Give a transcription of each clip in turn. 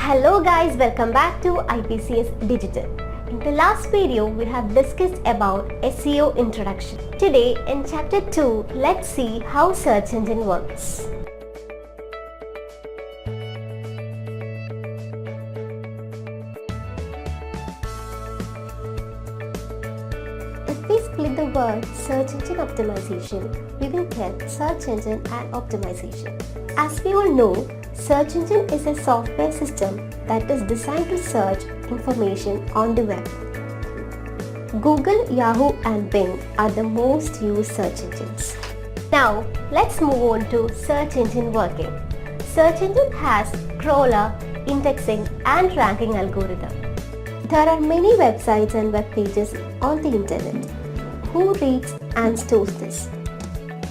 Hello guys, welcome back to IPCS Digital. In the last video, we have discussed about SEO introduction. Today in chapter 2, let's see how search engine works. If we split the word search engine optimization, we will get search engine and optimization. As we all know, search engine is a software system that is designed to search information on the web. Google, Yahoo and Bing are the most used search engines. Now, let's move on to search engine working. Search engine has crawler, indexing and ranking algorithm. There are many websites and web pages on the internet. Who reads and stores this?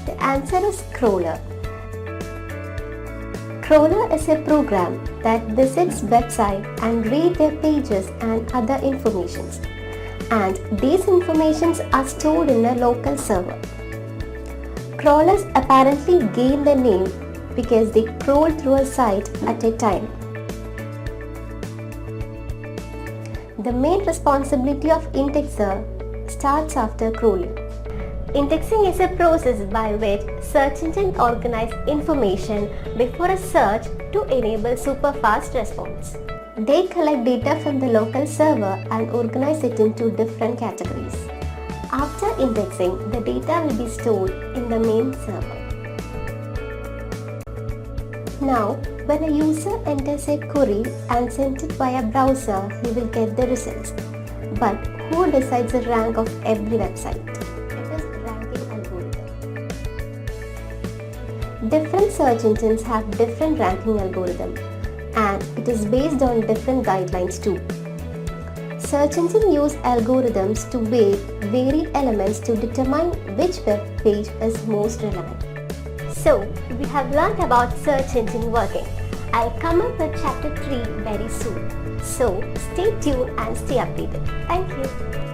The answer is crawler. Crawler is a program that visits websites and reads their pages and other informations. And these informations are stored in a local server. Crawlers apparently gain their name because they crawl through a site at a time. The main responsibility of indexer starts after crawling. Indexing is a process by which search engine organize information before a search to enable super fast response. They collect data from the local server and organize it into different categories. After indexing, the data will be stored in the main server. Now, when a user enters a query and sends it via browser, he will get the results. But who decides the rank of every website? It is ranking algorithm. Different search engines have different ranking algorithm, and it is based on different guidelines too. Search engine use algorithms to weigh varied elements to determine which web page is most relevant. So, we have learned about search engine working. I'll come up with chapter 3 very soon. So, stay tuned and stay updated. Thank you.